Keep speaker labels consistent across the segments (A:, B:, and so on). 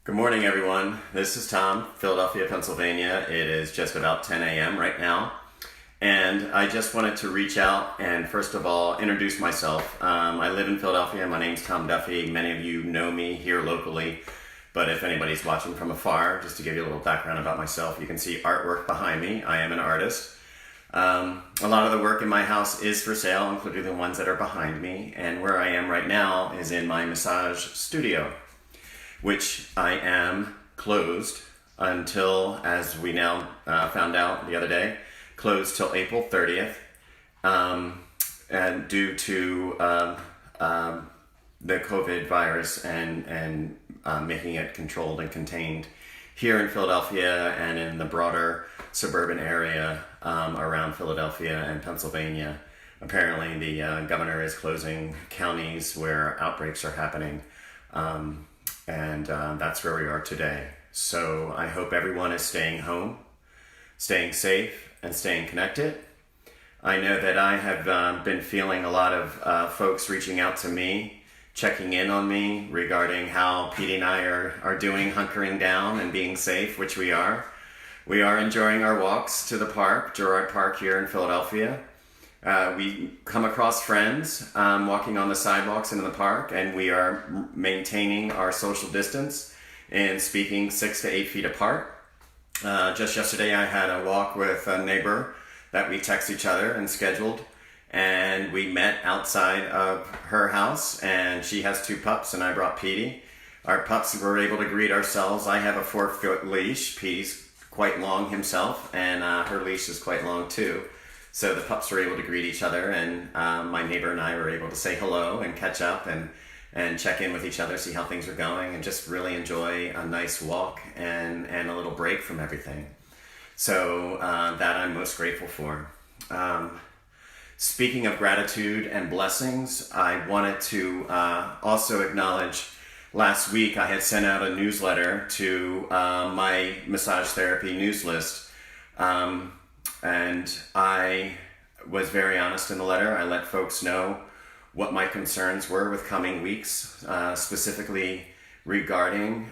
A: Good morning, everyone. This is Thom, Philadelphia, Pennsylvania. It is just about 10 a.m. right now. And I just wanted to reach out and first of all, introduce myself. I live in Philadelphia. My name's Thom Duffy. Many of you know me here locally. But if anybody's watching from afar, just to give you a little background about myself, you can see artwork behind me. I am an artist. A lot of the work in my house is for sale, including the ones that are behind me. And where I am right now is in my massage studio, which I am closed until, as we now found out the other day, closed till April 30th, and due to the COVID virus and making it controlled and contained here in Philadelphia and in the broader suburban area around Philadelphia and Pennsylvania. Apparently the governor is closing counties where outbreaks are happening. And that's where we are today. So I hope everyone is staying home, staying safe, and staying connected. I know that I have been feeling a lot of folks reaching out to me, checking in on me regarding how Petey and I are doing, hunkering down and being safe, which we are. We are enjoying our walks to the park, Girard Park here in Philadelphia. We come across friends walking on the sidewalks and in the park, and we are maintaining our social distance and speaking 6 to 8 feet apart. Just yesterday I had a walk with a neighbor that we text each other and scheduled, and we met outside of her house, and she has 2 pups and I brought Petey. Our pups were able to greet ourselves. I have a 4-foot leash. Petey's quite long himself, and her leash is quite long too. So the pups were able to greet each other, and my neighbor and I were able to say hello and catch up and check in with each other, see how things are going, and just really enjoy a nice walk and a little break from everything. So that I'm most grateful for. Speaking of gratitude and blessings, I wanted to also acknowledge last week I had sent out a newsletter to my massage therapy news list. And I was very honest in the letter. I let folks know what my concerns were with coming weeks, specifically regarding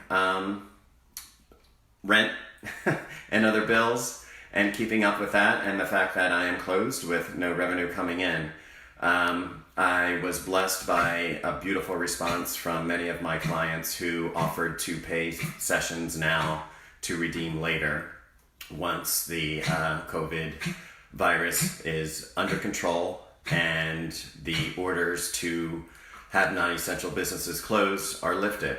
A: rent and other bills and keeping up with that, and the fact that I am closed with no revenue coming in. I was blessed by a beautiful response from many of my clients who offered to pay sessions now to redeem later, once the COVID virus is under control and the orders to have non-essential businesses closed are lifted.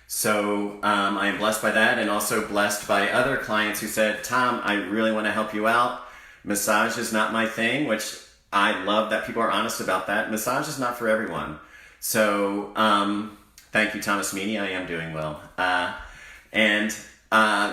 A: So I am blessed by that, and also blessed by other clients who said, Thom, I really want to help you out. Massage is not my thing, which I love that people are honest about that. Massage is not for everyone. So thank you, Thomas Meany. I am doing well.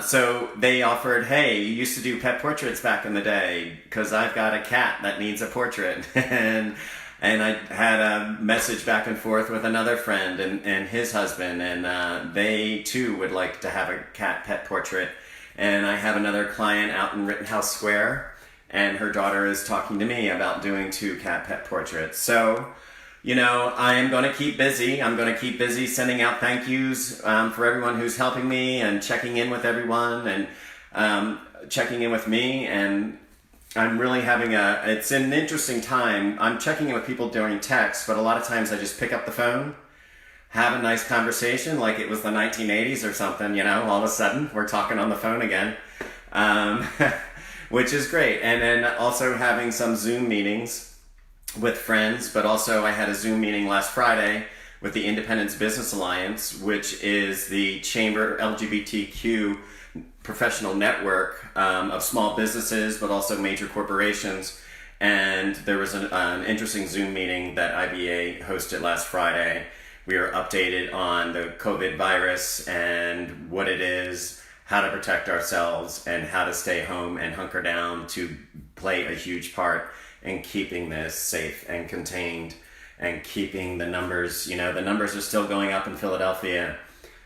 A: So they offered, hey, you used to do pet portraits back in the day, because I've got a cat that needs a portrait. and I had a message back and forth with another friend and his husband, and they too would like to have a cat pet portrait. And I have another client out in Rittenhouse Square, and her daughter is talking to me about doing 2 cat pet portraits. So, you know, I am going to keep busy. I'm going to keep busy sending out thank yous for everyone who's helping me and checking in with everyone and checking in with me. And I'm really having it's an interesting time. I'm checking in with people during text, but a lot of times I just pick up the phone, have a nice conversation like it was the 1980s or something, you know, all of a sudden we're talking on the phone again, which is great. And then also having some Zoom meetings with friends, but also I had a Zoom meeting last Friday with the Independence Business Alliance, which is the chamber LGBTQ professional network of small businesses, but also major corporations. And there was an interesting Zoom meeting that IBA hosted last Friday. We were updated on the COVID virus and what it is, how to protect ourselves, and how to stay home and hunker down to play a huge part in keeping this safe and contained and keeping the numbers, you know, the numbers are still going up in Philadelphia.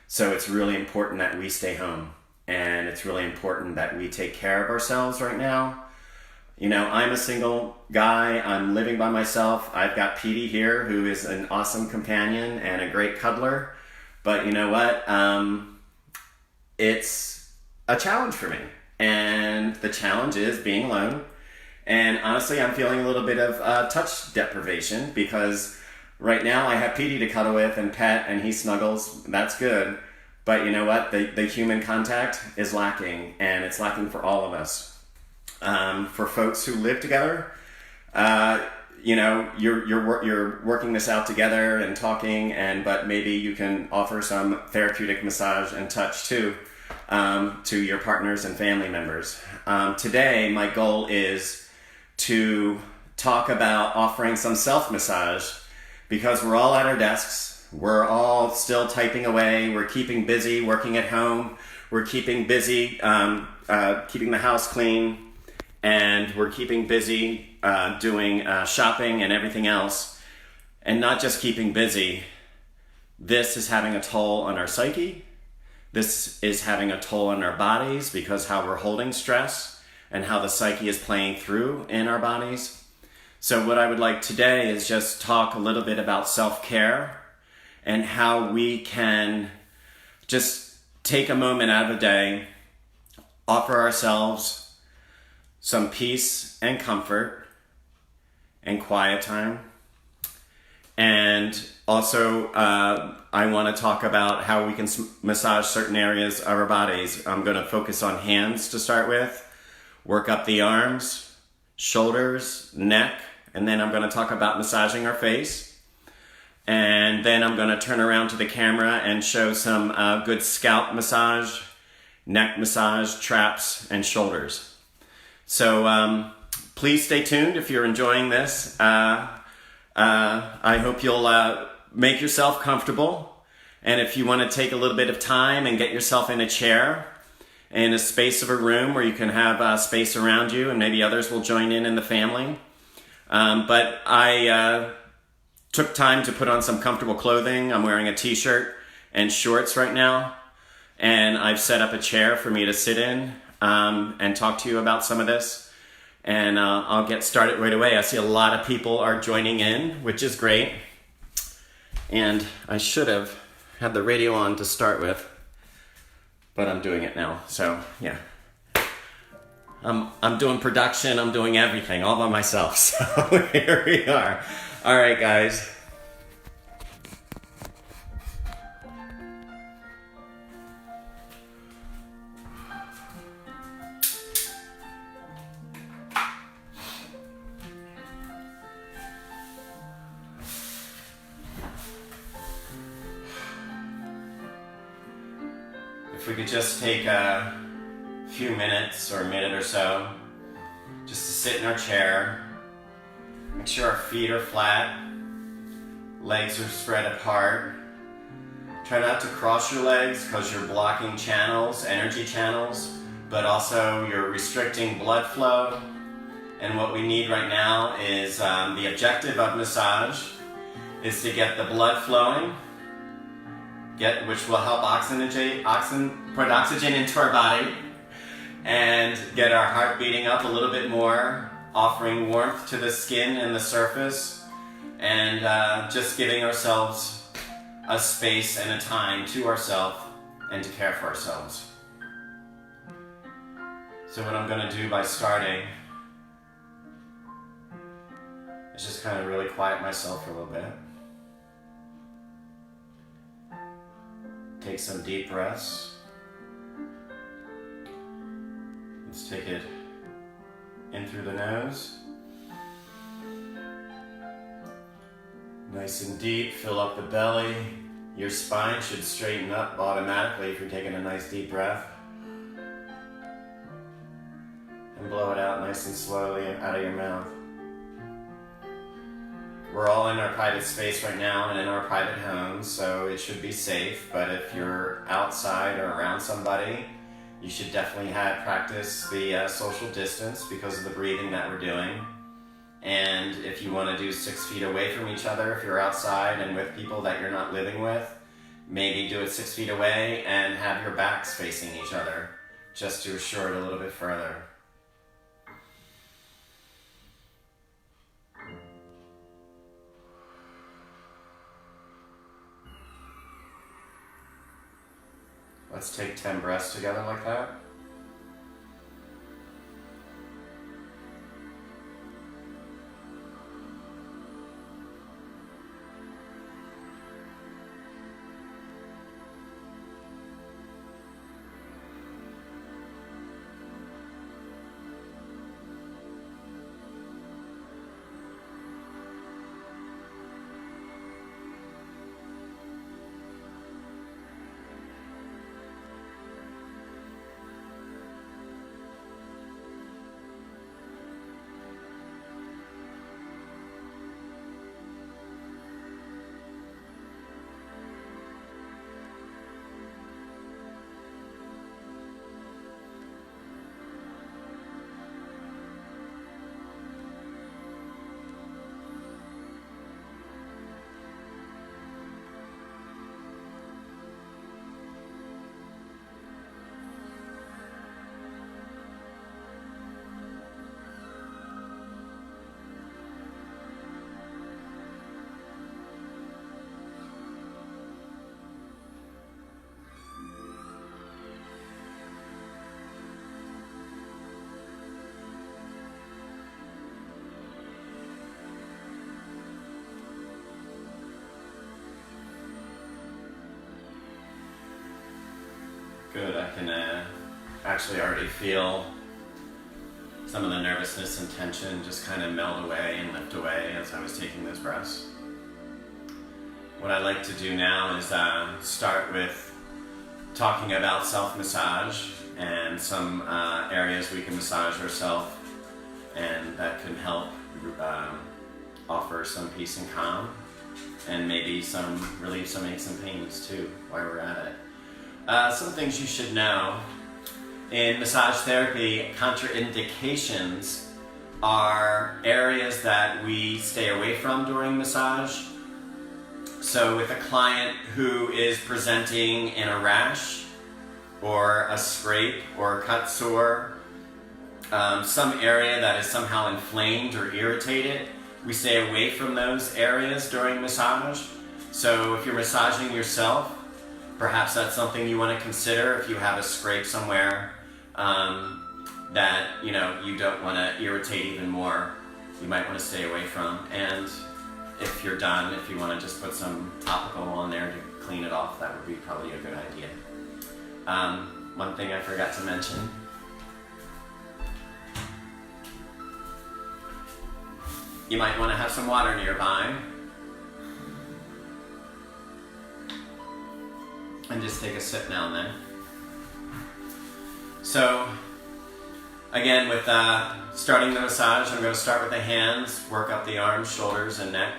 A: So it's really important that we stay home, and it's really important that we take care of ourselves right now. You know, I'm a single guy. I'm living by myself. I've got Petey here, who is an awesome companion and a great cuddler. But you know what? it's a challenge for me. And the challenge is being alone. And honestly, I'm feeling a little bit of touch deprivation because right now I have Petey to cuddle with and pet, and he snuggles. That's good. But you know what? The human contact is lacking, and it's lacking for all of us. For folks who live together, you know, you're working this out together and talking, but maybe you can offer some therapeutic massage and touch too to your partners and family members. Today, my goal is to talk about offering some self-massage because we're all at our desks. We're all still typing away. We're keeping busy working at home. We're keeping busy keeping the house clean. And we're keeping busy doing shopping and everything else. And not just keeping busy. This is having a toll on our psyche. This is having a toll on our bodies because how we're holding stress and how the psyche is playing through in our bodies. So what I would like today is just talk a little bit about self-care and how we can just take a moment out of the day, offer ourselves some peace and comfort and quiet time. And also, I want to talk about how we can massage certain areas of our bodies. I'm going to focus on hands to start with. Work up the arms, shoulders, neck, and then I'm going to talk about massaging our face. And then I'm going to turn around to the camera and show some good scalp massage, neck massage, traps, and shoulders. So please stay tuned if you're enjoying this. I hope you'll make yourself comfortable. And if you want to take a little bit of time and get yourself in a chair, in a space of a room where you can have space around you, and maybe others will join in the family. But I took time to put on some comfortable clothing. I'm wearing a t-shirt and shorts right now, and I've set up a chair for me to sit in and talk to you about some of this. And I'll get started right away. I see a lot of people are joining in, which is great. And I should have had the radio on to start with, but I'm doing it now, so yeah. I'm doing production, I'm doing everything, all by myself, so here we are. All right, guys. If we could just take a few minutes or a minute or so just to sit in our chair, make sure our feet are flat, legs are spread apart. Try not to cross your legs because you're blocking channels, energy channels, but also you're restricting blood flow. And what we need right now is the objective of massage is to get the blood flowing, which will help put oxygen into our body and get our heart beating up a little bit more, offering warmth to the skin and the surface, and just giving ourselves a space and a time to ourselves and to care for ourselves. So what I'm going to do by starting is just kind of really quiet myself for a little bit. Take some deep breaths. Let's take it in through the nose. Nice and deep, fill up the belly. Your spine should straighten up automatically if you're taking a nice deep breath. And blow it out nice and slowly out of your mouth. We're all in our private space right now and in our private homes, so it should be safe. But if you're outside or around somebody, you should definitely practice the social distance because of the breathing that we're doing. And if you want to do 6 feet away from each other, if you're outside and with people that you're not living with, maybe do it 6 feet away and have your backs facing each other, just to assure it a little bit further. Let's take 10 breaths together like that. Good, I can actually already feel some of the nervousness and tension just kind of melt away and lift away as I was taking those breaths. What I like to do now is start with talking about self-massage and some areas we can massage ourselves, and that can help offer some peace and calm, and maybe relieve some aches and pains too while we're at it. Some things you should know. In massage therapy, contraindications are areas that we stay away from during massage. So with a client who is presenting in a rash or a scrape or a cut sore, some area that is somehow inflamed or irritated, we stay away from those areas during massage. So if you're massaging yourself, perhaps that's something you want to consider. If you have a scrape somewhere that you don't want to irritate even more, you might want to stay away from. And if you're done, if you want to just put some topical on there to clean it off, that would be probably a good idea. One thing I forgot to mention, you might want to have some water nearby. And just take a sip now and then. So, again, with starting the massage, I'm going to start with the hands, work up the arms, shoulders, and neck,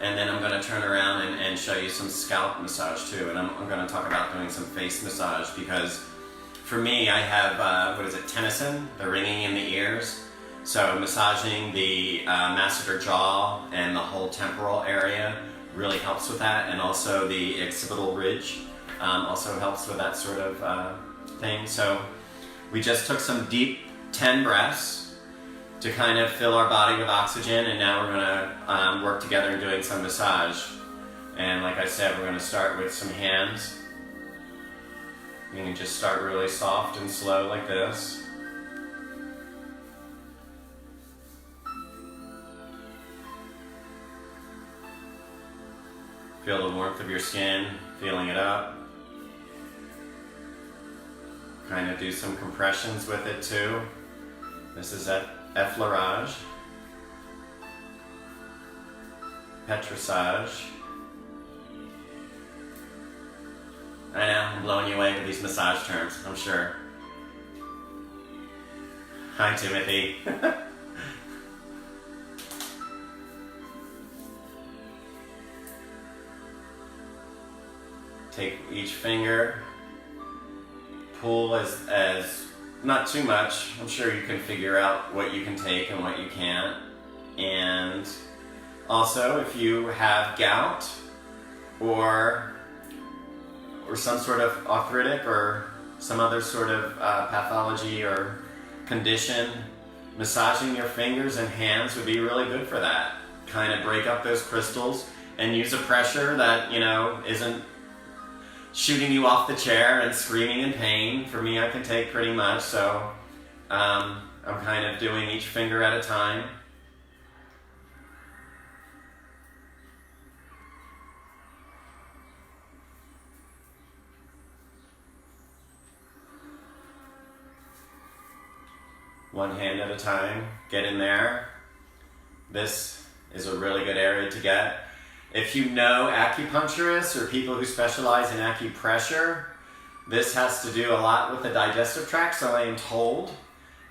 A: and then I'm going to turn around and show you some scalp massage too. And I'm going to talk about doing some face massage because for me, I have, tension, the ringing in the ears. So massaging the masseter jaw and the whole temporal area really helps with that, and also the occipital ridge. Also helps with that sort of thing. So we just took some deep 10 breaths to kind of fill our body with oxygen, and now we're going to work together in doing some massage. And like I said, we're going to start with some hands. You can just start really soft and slow like this. Feel the warmth of your skin, feeling it up. Kind of do some compressions with it too. This is effleurage, petrissage. I know, I'm blowing you away with these massage terms, I'm sure. Hi, Timothy. Take each finger, pull as not too much. I'm sure you can figure out what you can take and what you can't. And also, if you have gout or some sort of arthritic or some other sort of pathology or condition, massaging your fingers and hands would be really good for that. Kind of break up those crystals and use a pressure that, isn't shooting you off the chair and screaming in pain. For me, I can take pretty much, so I'm kind of doing each finger at a time. One hand at a time, get in there. This is a really good area to get. If you know acupuncturists or people who specialize in acupressure, this has to do a lot with the digestive tract, so I am told.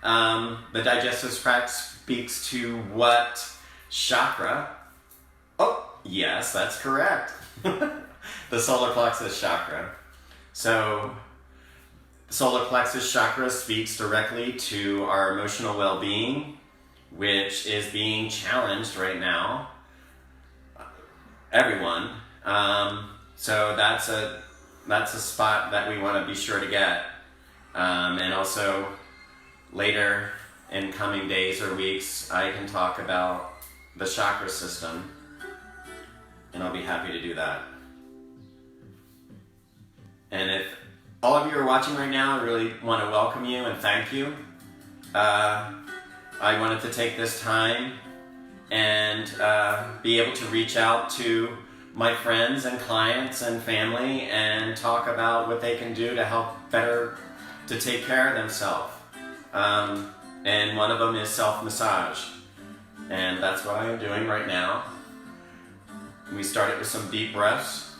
A: The digestive tract speaks to what chakra? Oh, yes, that's correct. The solar plexus chakra. So, solar plexus chakra speaks directly to our emotional well-being, which is being challenged right now. Everyone. So that's a spot that we want to be sure to get. And also later in coming days or weeks, I can talk about the chakra system, and I'll be happy to do that. And if all of you are watching right now, I really want to welcome you and thank you. I wanted to take this time and be able to reach out to my friends and clients and family and talk about what they can do to help better to take care of themselves. And one of them is self-massage. And that's what I am doing right now. We started with some deep breaths.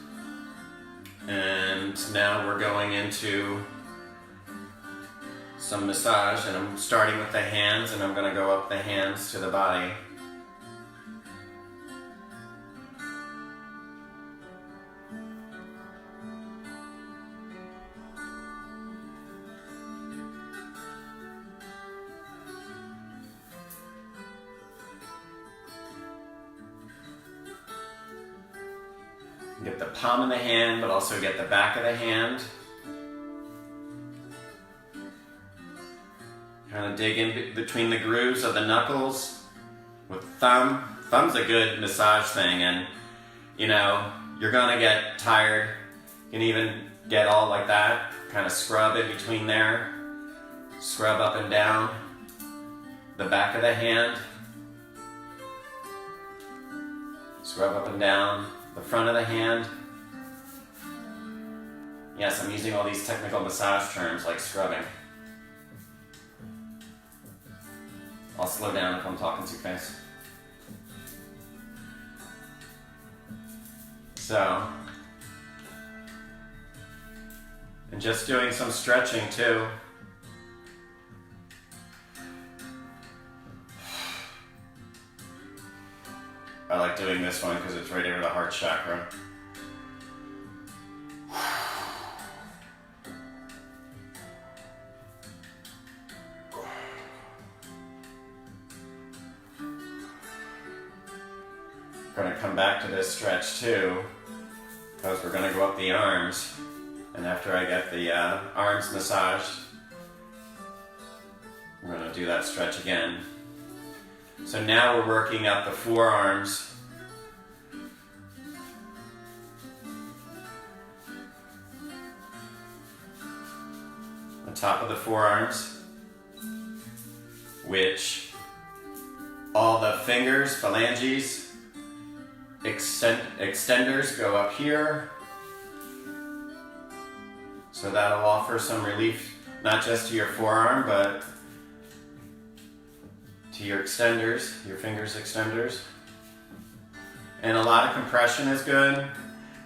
A: And now we're going into some massage, and I'm starting with the hands, and I'm going to go up the hands to the body. Get the palm of the hand, but also get the back of the hand. Kind of dig in between the grooves of the knuckles with thumb. Thumb's a good massage thing, and you know, you're gonna get tired. You can even get all like that, kind of scrub in between there. Scrub up and down the back of the hand. Scrub up and down the front of the hand. Yes, I'm using all these technical massage terms like scrubbing. I'll slow down if I'm talking too fast. So, and just doing some stretching too. I like doing this one because it's right over the heart chakra. We're going to come back to this stretch too, because we're going to go up the arms. And after I get the arms massaged, we're going to do that stretch again. So now we're working up the forearms. The top of the forearms, which all the fingers, phalanges, extenders go up here. So that'll offer some relief, not just to your forearm, but to your extenders, your fingers extenders. And a lot of compression is good.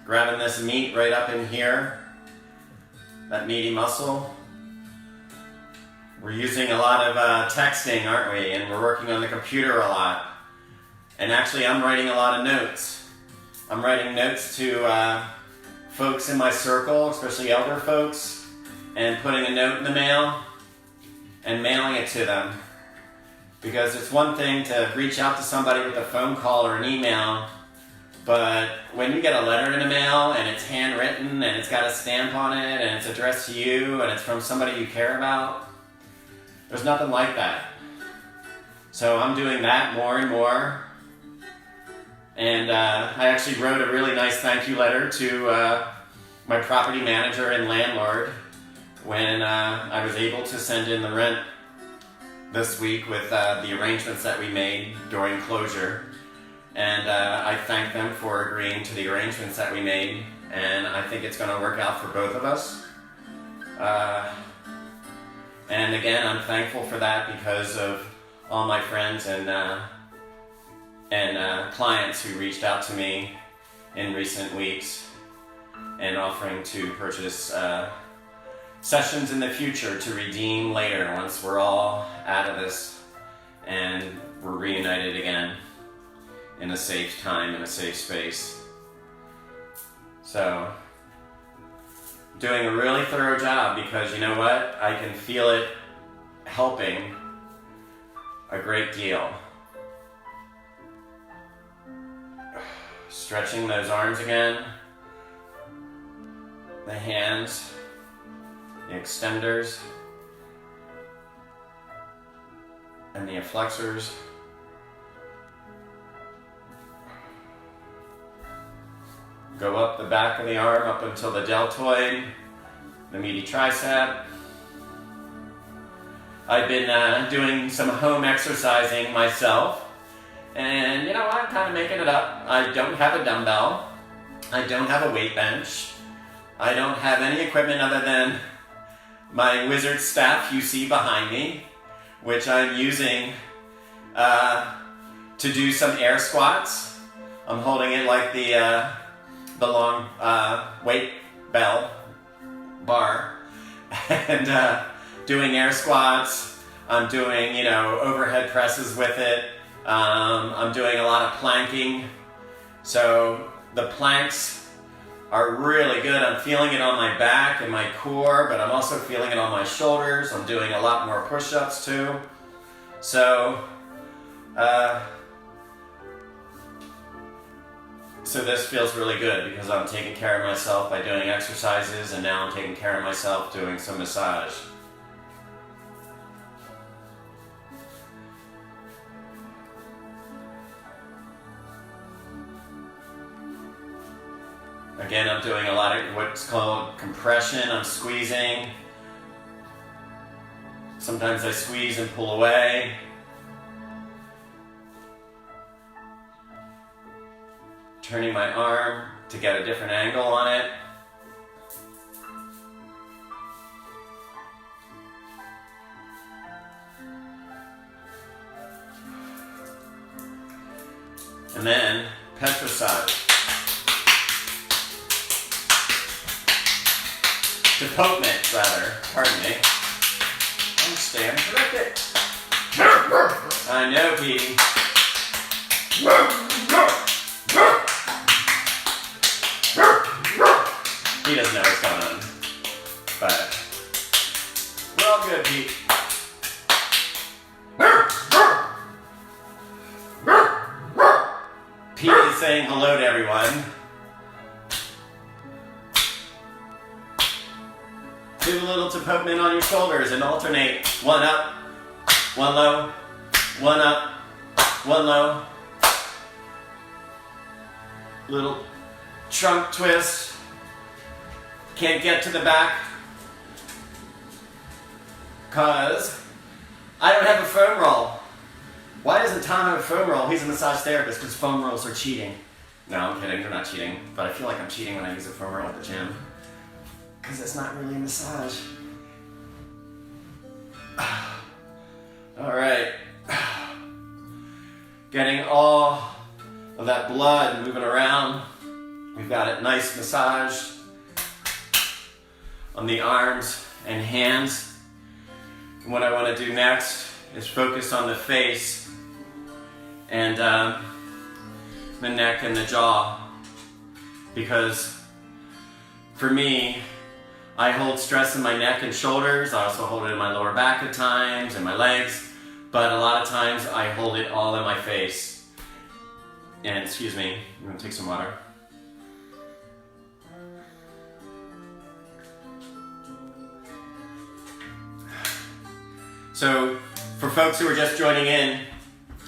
A: Grabbing this meat right up in here, that meaty muscle. We're using a lot of texting, aren't we? And we're working on the computer a lot. And actually, I'm writing a lot of notes. I'm writing notes to folks in my circle, especially elder folks, and putting a note in the mail and mailing it to them. Because it's one thing to reach out to somebody with a phone call or an email, but when you get a letter in the mail and it's handwritten and it's got a stamp on it and it's addressed to you and it's from somebody you care about, there's nothing like that. So I'm doing that more and more. And I actually wrote a really nice thank you letter to my property manager and landlord when I was able to send in the rent this week with the arrangements that we made during closure. And I thank them for agreeing to the arrangements that we made, and I think it's going to work out for both of us. And again, I'm thankful for that because of all my friends and clients who reached out to me in recent weeks and offering to purchase sessions in the future to redeem later once we're all out of this and we're reunited again in a safe time, in a safe space. So, doing a really thorough job because you know what? I can feel it helping a great deal. Stretching those arms again, the hands, the extenders, and the flexors. Go up the back of the arm up until the deltoid, the meaty tricep. I've been doing some home exercising myself, and you know, I'm kind of making it up. I don't have a dumbbell. I don't have a weight bench. I don't have any equipment other than my wizard staff you see behind me, which I'm using to do some air squats. I'm holding it like the long weight bell bar and doing air squats. I'm doing, you know, overhead presses with it. I'm doing a lot of planking. So the planks are really good. I'm feeling it on my back and my core, but I'm also feeling it on my shoulders. I'm doing a lot more push-ups too. So this feels really good because I'm taking care of myself by doing exercises, and now I'm taking care of myself doing some massage. Again, I'm doing a lot of what's called compression. I'm squeezing. Sometimes I squeeze and pull away. Turning my arm to get a different angle on it. And then petricide. Depotement, rather. Pardon me. I'm staying corrected. I know, Petey. He doesn't know what's going on, but we're all good, Pete. Pete is saying hello to everyone. Do a little depotement on your shoulders and alternate. One up, one low, one up, one low. Little trunk twist. Can't get to the back because I don't have a foam roll. Why doesn't Thom have a foam roll? He's a massage therapist because foam rolls are cheating. No, I'm kidding. They're not cheating. But I feel like I'm cheating when I use a foam roll at the gym because it's not really a massage. All right. Getting all of that blood moving around. We've got it nice massage on the arms and hands. And what I want to do next is focus on the face and the neck and the jaw, because for me, I hold stress in my neck and shoulders. I also hold it in my lower back at times and my legs, but a lot of times I hold it all in my face. And excuse me, I'm gonna take some water. So, for folks who are just joining in,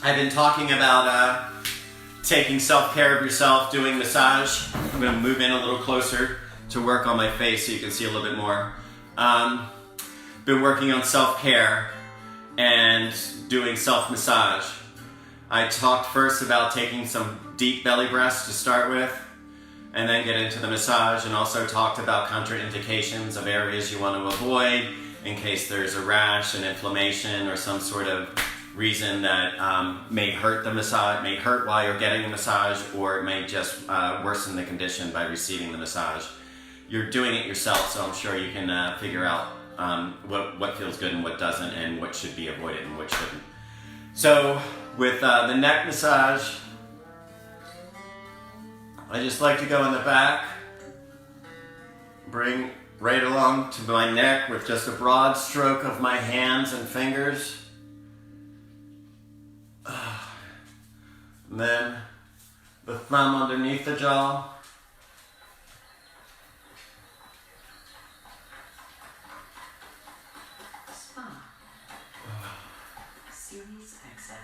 A: I've been talking about taking self-care of yourself, doing massage. I'm going to move in a little closer to work on my face so you can see a little bit more. Been working on self-care and doing self-massage. I talked first about taking some deep belly breaths to start with, and then get into the massage, and also talked about contraindications of areas you want to avoid in case there's a rash, an inflammation, or some sort of reason that may hurt the massage, may hurt while you're getting a massage, or it may just worsen the condition by receiving the massage. You're doing it yourself, so I'm sure you can figure out what feels good and what doesn't, and what should be avoided and what shouldn't. So with the neck massage, I just like to go in the back, bring right along to my neck with just a broad stroke of my hands and fingers. And then the thumb underneath the jaw.
B: Spa. Series exit.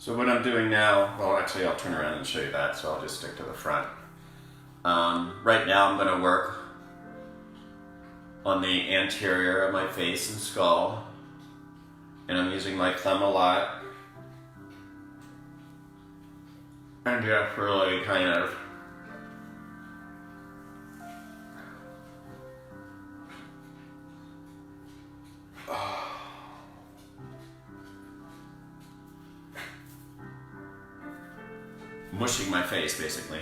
A: So what I'm doing now, well actually I'll turn around and show you that, so I'll just stick to the front. Right now I'm going to work on the anterior of my face and skull, and I'm using my thumb a lot, and just really kind of mushing my face, basically.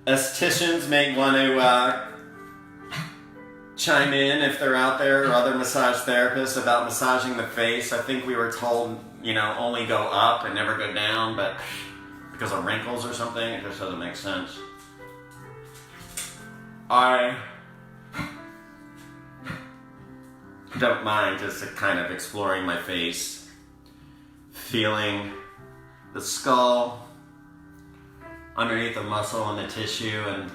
A: Estheticians may want to chime in if they're out there, or other massage therapists, about massaging the face. I think we were told, only go up and never go down, but because of wrinkles or something, it just doesn't make sense. I don't mind just kind of exploring my face, feeling the skull underneath the muscle and the tissue, and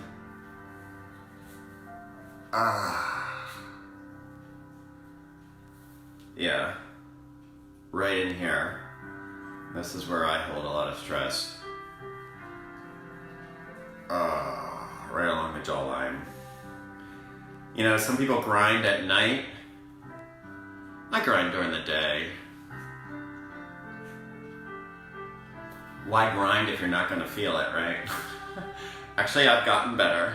A: yeah, right in here. This is where I hold a lot of stress. Right along the jawline. Some people grind at night. I grind during the day. Why grind if you're not going to feel it, right? Actually, I've gotten better.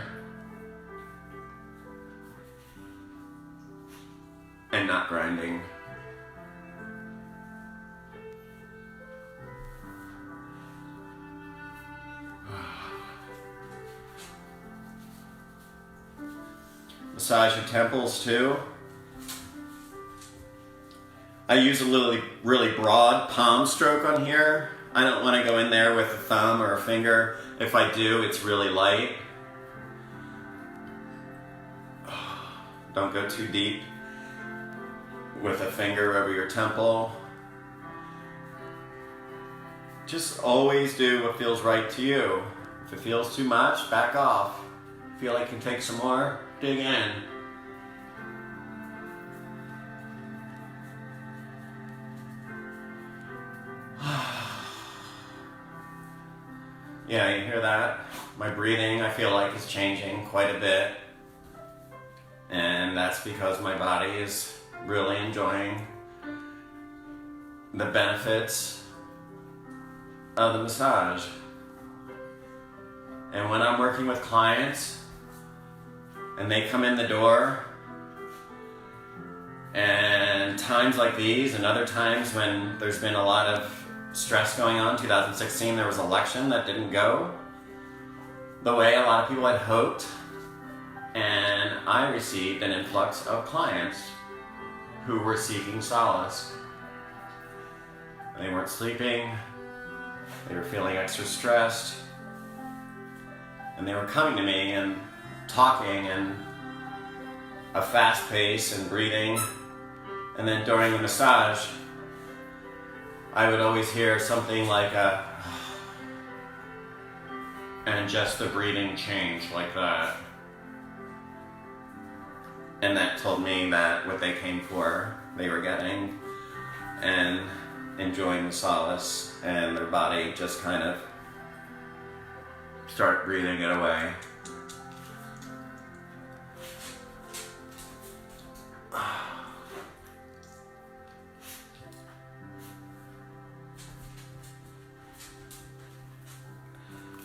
A: And not grinding. Massage your temples too. I use a really broad palm stroke on here. I don't want to go in there with a thumb or a finger. If I do, it's really light. Don't go too deep with a finger over your temple. Just always do what feels right to you. If it feels too much, back off. Feel like you can take some more, dig in. Yeah, you hear that? My breathing, I feel like, is changing quite a bit. And that's because my body is really enjoying the benefits of the massage. And when I'm working with clients and they come in the door, and times like these and other times when there's been a lot of stress going on, 2016 there was an election that didn't go the way a lot of people had hoped, and I received an influx of clients who were seeking solace. They weren't sleeping, they were feeling extra stressed, and they were coming to me and talking in a fast pace and breathing. And then during the massage, I would always hear something like a and just the breathing changed like that. And that told me that what they came for, they were getting and enjoying the solace, and their body just kind of start breathing it away.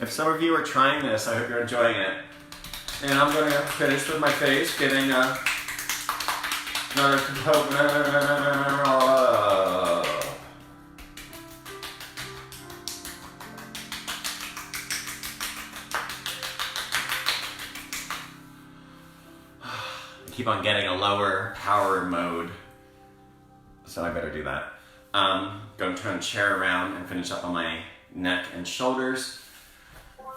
A: If some of you are trying this, I hope you're enjoying it. And I'm going to finish with my face, getting another component. Keep on getting a lower power mode, so I better do that. Going to turn the chair around and finish up on my neck and shoulders.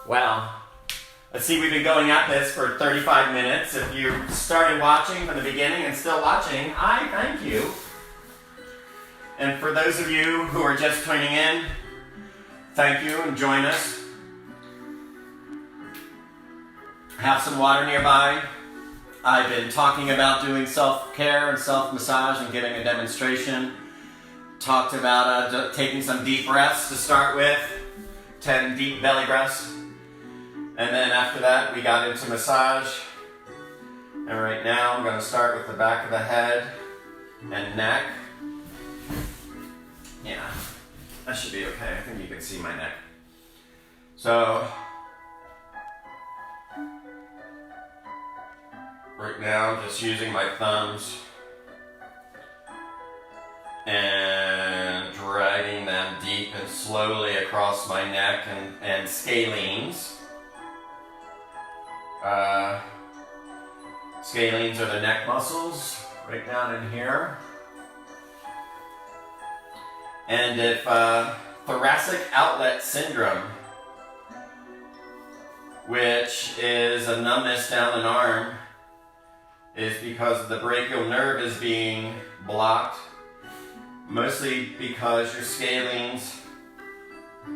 A: Wow. Let's see, we've been going at this for 35 minutes. If you started watching from the beginning and still watching, I thank you. And for those of you who are just tuning in, thank you and join us. Have some water nearby. I've been talking about doing self-care and self-massage and giving a demonstration. Talked about taking some deep breaths to start with, 10 deep belly breaths. And then after that, we got into massage. And right now, I'm going to start with the back of the head and neck. Yeah, that should be okay. I think you can see my neck. So, right now, I'm just using my thumbs and dragging them deep and slowly across my neck and scalenes. Scalenes are the neck muscles right down in here. And if thoracic outlet syndrome, which is a numbness down an arm, is because the brachial nerve is being blocked, mostly because your scalenes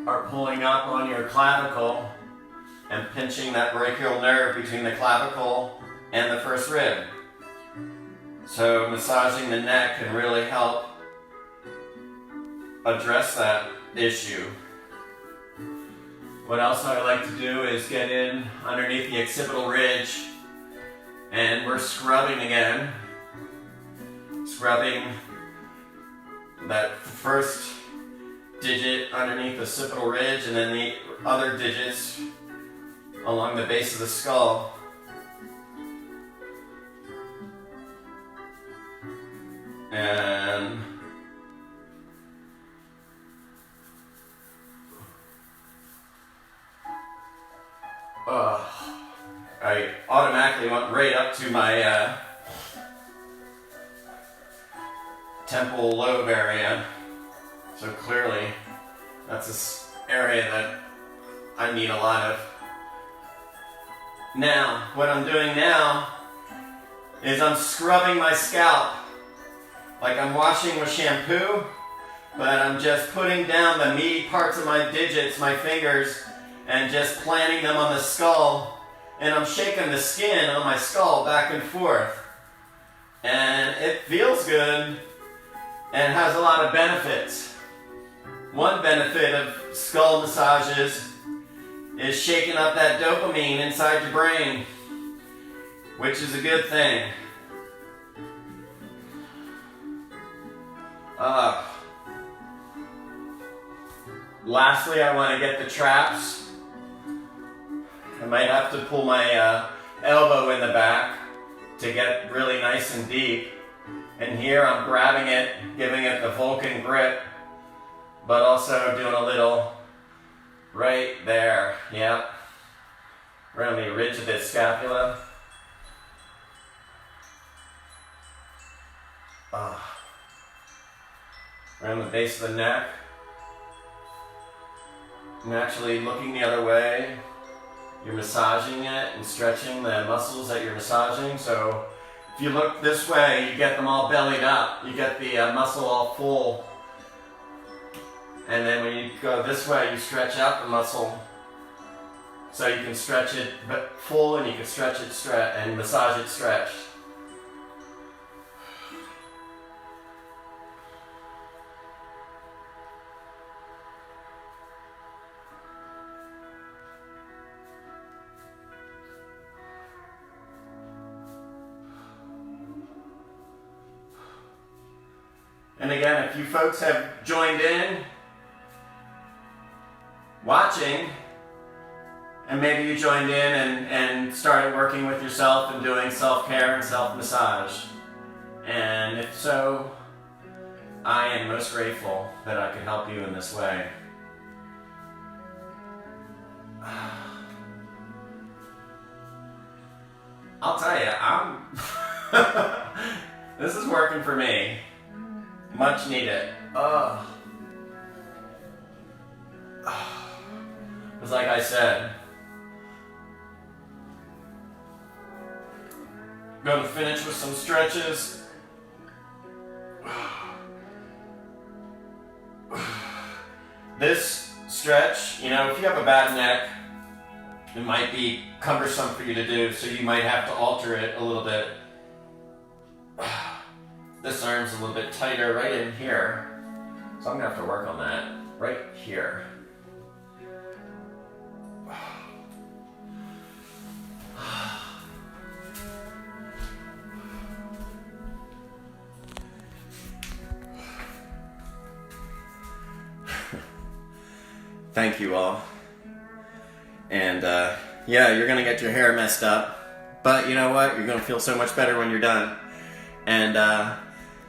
A: are pulling up on your clavicle and pinching that brachial nerve between the clavicle and the first rib. So massaging the neck can really help address that issue. What else I like to do is get in underneath the occipital ridge, and we're scrubbing again. Scrubbing that first digit underneath the occipital ridge and then the other digits along the base of the skull. And I automatically went right up to my temple lobe area. So clearly that's an area that I need a lot of. Now, what I'm doing now is I'm scrubbing my scalp like I'm washing with shampoo, but I'm just putting down the meaty parts of my digits, my fingers, and just planting them on the skull, and I'm shaking the skin on my skull back and forth. And it feels good and has a lot of benefits. One benefit of skull massages is shaking up that dopamine inside your brain, which is a good thing. Lastly, I want to get the traps. I might have to pull my elbow in the back to get really nice and deep. And here I'm grabbing it, giving it the Vulcan grip, but also doing a little right there, yep, around the ridge of the scapula. Around the base of the neck. Naturally looking the other way. You're massaging it and stretching the muscles that you're massaging. So if you look this way, you get them all bellied up. You get the muscle all full. And then when you go this way, you stretch out the muscle. So you can stretch it full, and you can stretch it and massage it stretched. And again, if you folks have joined in, watching, and maybe you joined in and started working with yourself and doing self-care and self-massage. And if so, I am most grateful that I could help you in this way. I'll tell you, this is working for me. Much needed. It's like I said, going to finish with some stretches. This stretch, you know, if you have a bad neck, it might be cumbersome for you to do, so you might have to alter it a little bit. This arm's a little bit tighter right in here, so I'm gonna have to work on that right here. Thank you all. And yeah, you're gonna get your hair messed up, but you know what? You're gonna feel so much better when you're done. And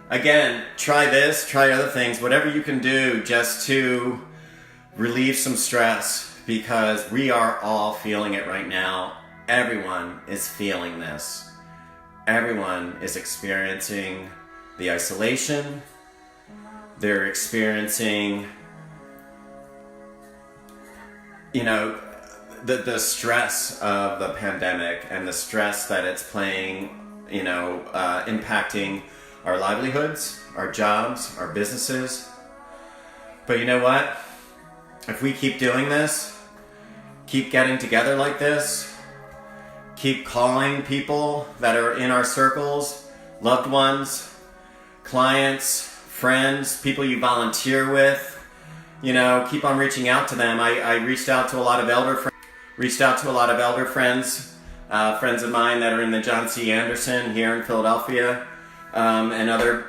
A: again, try this, try other things, whatever you can do just to relieve some stress, because we are all feeling it right now. Everyone is feeling this. Everyone is experiencing the isolation. They're experiencing, you know, the stress of the pandemic and the stress that it's playing, you know, impacting our livelihoods, our jobs, our businesses. But you know what? If we keep doing this, keep getting together like this, keep calling people that are in our circles, loved ones, clients, friends, people you volunteer with, you know, keep on reaching out to them. I reached out to a lot of elder friends, friends of mine that are in the John C. Anderson here in Philadelphia, and other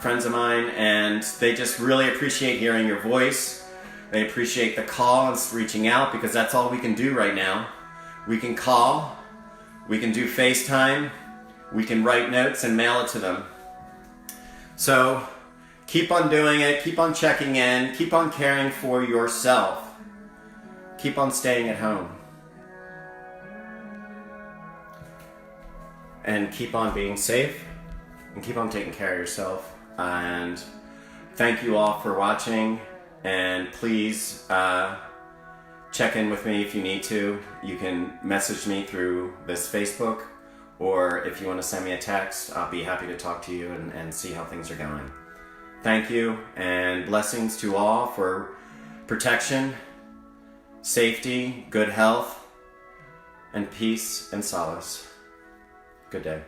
A: friends of mine, and they just really appreciate hearing your voice. They appreciate the call and reaching out, because that's all we can do right now. We can call, we can do FaceTime, we can write notes and mail it to them. So keep on doing it, keep on checking in, keep on caring for yourself, keep on staying at home, and keep on being safe, and keep on taking care of yourself. And thank you all for watching, and please check in with me if you need to. You can message me through this Facebook, or if you want to send me a text, I'll be happy to talk to you and see how things are going. Thank you, and blessings to all for protection, safety, good health, and peace and solace. Good day.